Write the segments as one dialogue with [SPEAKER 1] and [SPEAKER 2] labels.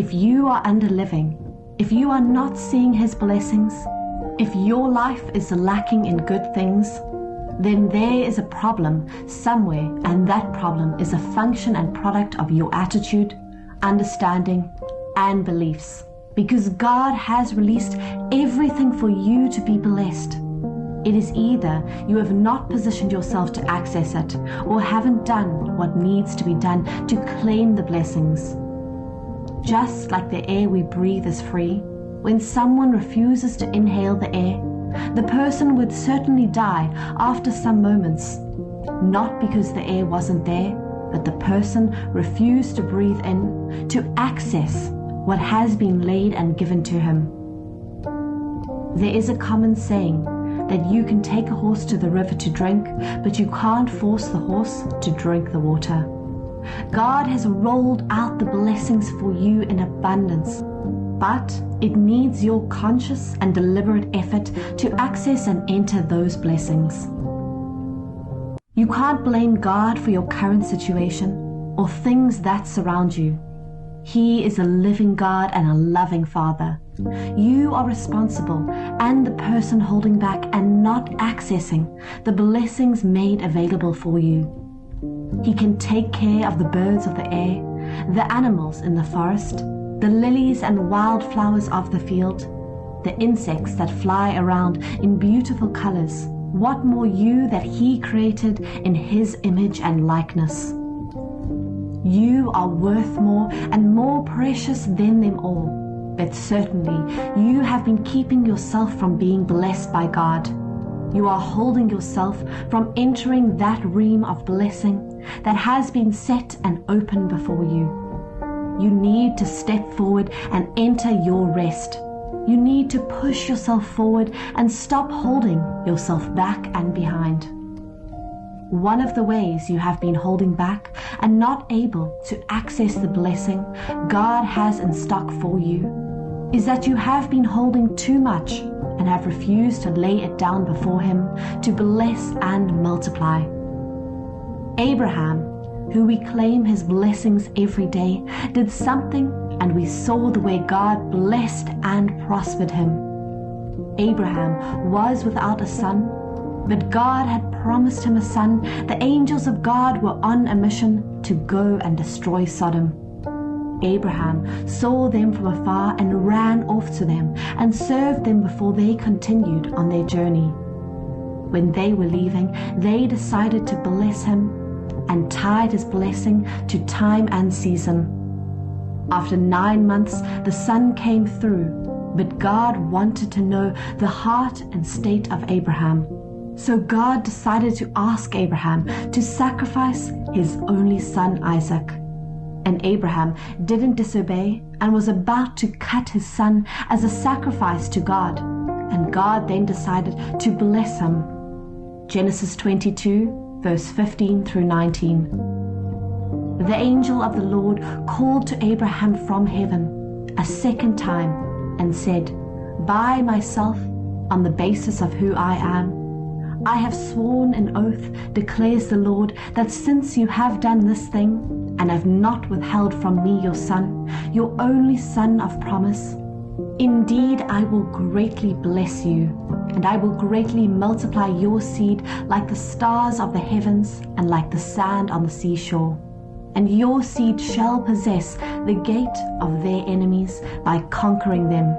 [SPEAKER 1] If you are underliving, if you are not seeing His blessings, if your life is lacking in good things, then there is a problem somewhere, and that problem is a function and product of your attitude, understanding, and beliefs. Because God has released everything for you to be blessed. It is either you have not positioned yourself to access it, or haven't done what needs to be done to claim the blessings. Just like the air we breathe is free, when someone refuses to inhale the air, the person would certainly die after some moments, not because the air wasn't there, but the person refused to breathe in, to access what has been laid and given to him. There is a common saying that you can take a horse to the river to drink, but you can't force the horse to drink the water. God has rolled out the blessings for you in abundance, but it needs your conscious and deliberate effort to access and enter those blessings. You can't blame God for your current situation or things that surround you. He is a living God and a loving Father. You are responsible and the person holding back and not accessing the blessings made available for you. He can take care of the birds of the air, the animals in the forest, the lilies and wildflowers of the field, the insects that fly around in beautiful colors. What more you that He created in His image and likeness? You are worth more and more precious than them all. But certainly you have been keeping yourself from being blessed by God. You are holding yourself from entering that realm of blessing that has been set and open before you. You need to step forward and enter your rest. You need to push yourself forward and stop holding yourself back and behind. One of the ways you have been holding back and not able to access the blessing God has in stock for you is that you have been holding too much and have refused to lay it down before Him to bless and multiply. Abraham, who we claim his blessings every day, did something, and we saw the way God blessed and prospered him. Abraham was without a son, but God had promised him a son. The angels of God were on a mission to go and destroy Sodom. Abraham saw them from afar and ran off to them and served them before they continued on their journey. When they were leaving, they decided to bless him and tied his blessing to time and season. After 9 months, the son came through, but God wanted to know the heart and state of Abraham. So God decided to ask Abraham to sacrifice his only son Isaac. And Abraham didn't disobey and was about to cut his son as a sacrifice to God. And God then decided to bless him. Genesis 22, verse 15 through 19. The angel of the Lord called to Abraham from heaven a second time and said, "By myself, on the basis of who I am, I have sworn an oath, declares the Lord, that since you have done this thing, and have not withheld from me your son, your only son of promise, indeed I will greatly bless you, and I will greatly multiply your seed like the stars of the heavens and like the sand on the seashore. And your seed shall possess the gate of their enemies by conquering them.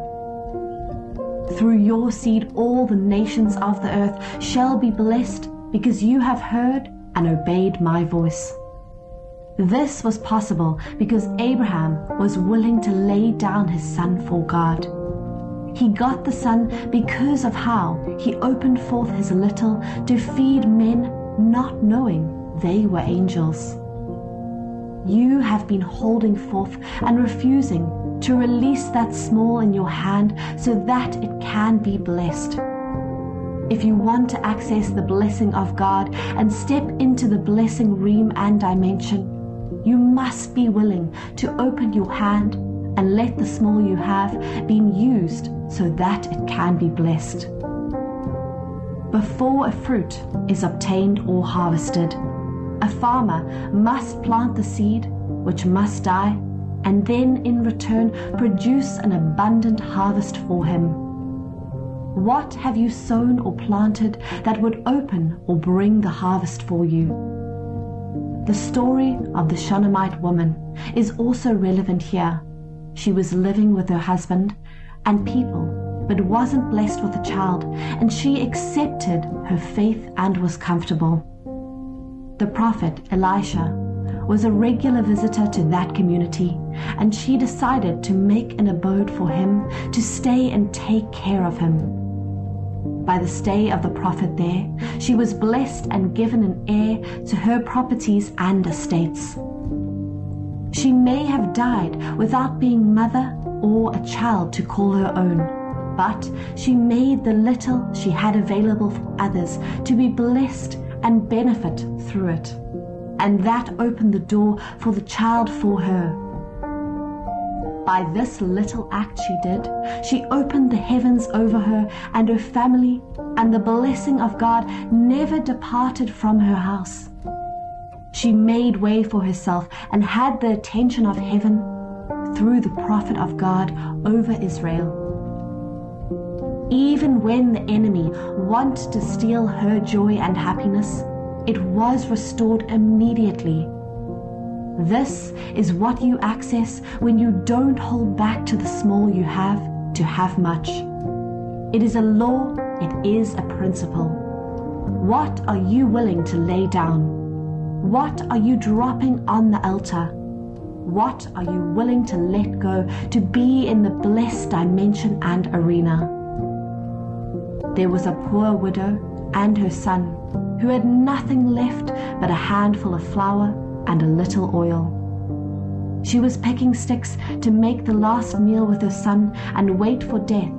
[SPEAKER 1] Through your seed all the nations of the earth shall be blessed, because you have heard and obeyed my voice." This was possible because Abraham was willing to lay down his son for God. He got the son because of how he opened forth his little to feed men, not knowing they were angels. You have been holding forth and refusing to release that small in your hand so that it can be blessed. If you want to access the blessing of God and step into the blessing realm and dimension, you must be willing to open your hand and let the small you have be used so that it can be blessed. Before a fruit is obtained or harvested, a farmer must plant the seed, which must die, and then in return produce an abundant harvest for him? What have you sown or planted that would open or bring the harvest for you? The story of the Shunammite woman is also relevant here. She was living with her husband and people, but wasn't blessed with a child, and she accepted her faith and was comfortable. The prophet Elisha was a regular visitor to that community, and she decided to make an abode for him to stay and take care of him. By the stay of the prophet there, she was blessed and given an heir to her properties and estates. She may have died without being mother or a child to call her own, but she made the little she had available for others to be blessed and benefit through it. And that opened the door for the child for her. By this little act she did, she opened the heavens over her and her family, and the blessing of God never departed from her house. She made way for herself and had the attention of heaven through the prophet of God over Israel. Even when the enemy wanted to steal her joy and happiness, it was restored immediately. This is what you access when you don't hold back to the small you have to have much. It is a law, it is a principle. What are you willing to lay down? What are you dropping on the altar? What are you willing to let go to be in the blessed dimension and arena? There was a poor widow and her son who had nothing left but a handful of flour and a little oil. She was picking sticks to make the last meal with her son and wait for death,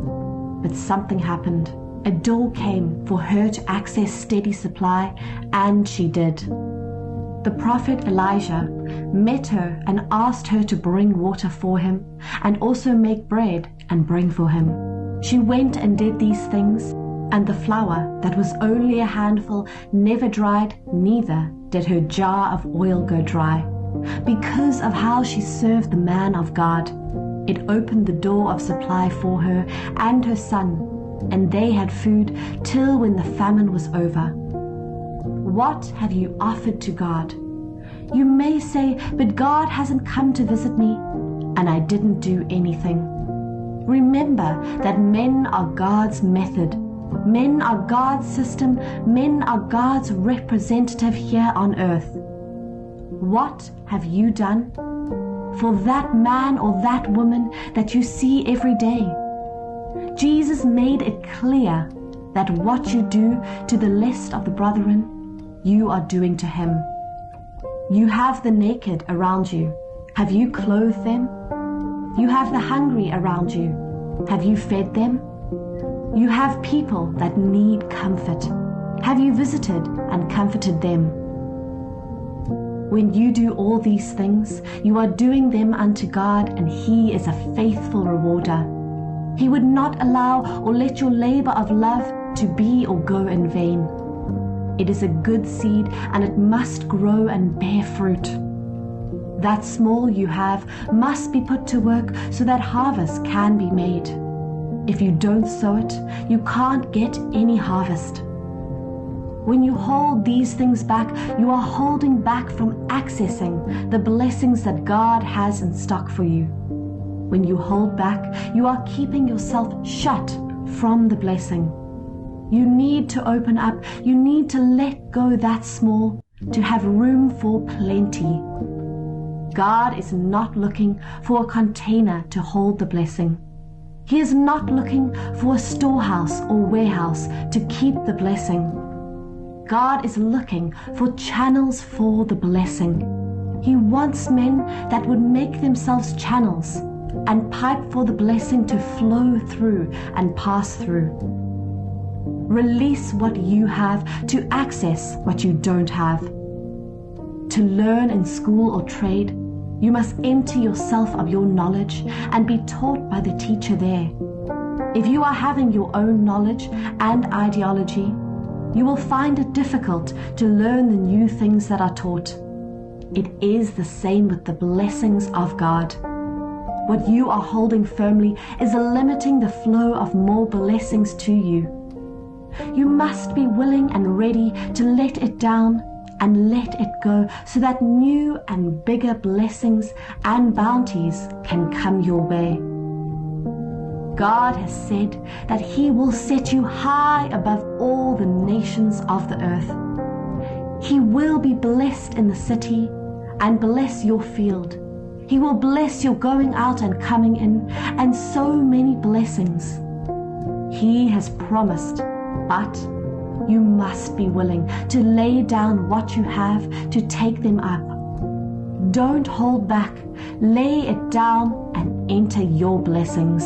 [SPEAKER 1] but something happened. A door came for her to access steady supply, and she did. The prophet Elijah met her and asked her to bring water for him and also make bread and bring for him. She went and did these things, and the flour that was only a handful never dried, neither did her jar of oil go dry. Because of how she served the man of God, it opened the door of supply for her and her son, and they had food till when the famine was over. What have you offered to God? You may say, but God hasn't come to visit me, and I didn't do anything. Remember that men are God's method. Men are God's system. Men are God's representative here on earth. What have you done for that man or that woman that you see every day? Jesus made it clear that what you do to the least of the brethren, you are doing to him. You have the naked around you. Have you clothed them? You have the hungry around you. Have you fed them? You have people that need comfort. Have you visited and comforted them? When you do all these things, you are doing them unto God, and he is a faithful rewarder. He would not allow or let your labor of love to be or go in vain. It is a good seed, and it must grow and bear fruit. That small you have must be put to work so that harvest can be made. If you don't sow it, you can't get any harvest. When you hold these things back, you are holding back from accessing the blessings that God has in stock for you. When you hold back, you are keeping yourself shut from the blessing. You need to open up. You need to let go that small to have room for plenty. God is not looking for a container to hold the blessing. He is not looking for a storehouse or warehouse to keep the blessing. God is looking for channels for the blessing. He wants men that would make themselves channels and pipe for the blessing to flow through and pass through. Release what you have to access what you don't have. To learn in school or trade, you must empty yourself of your knowledge and be taught by the teacher there. If you are having your own knowledge and ideology, you will find it difficult to learn the new things that are taught. It is the same with the blessings of God. What you are holding firmly is limiting the flow of more blessings to you. You must be willing and ready to let it down and let it go so that new and bigger blessings and bounties can come your way. God has said that He will set you high above all the nations of the earth. He will be blessed in the city and bless your field. He will bless your going out and coming in, and so many blessings. He has promised, but you must be willing to lay down what you have to take them up. Don't hold back. Lay it down and enter your blessings.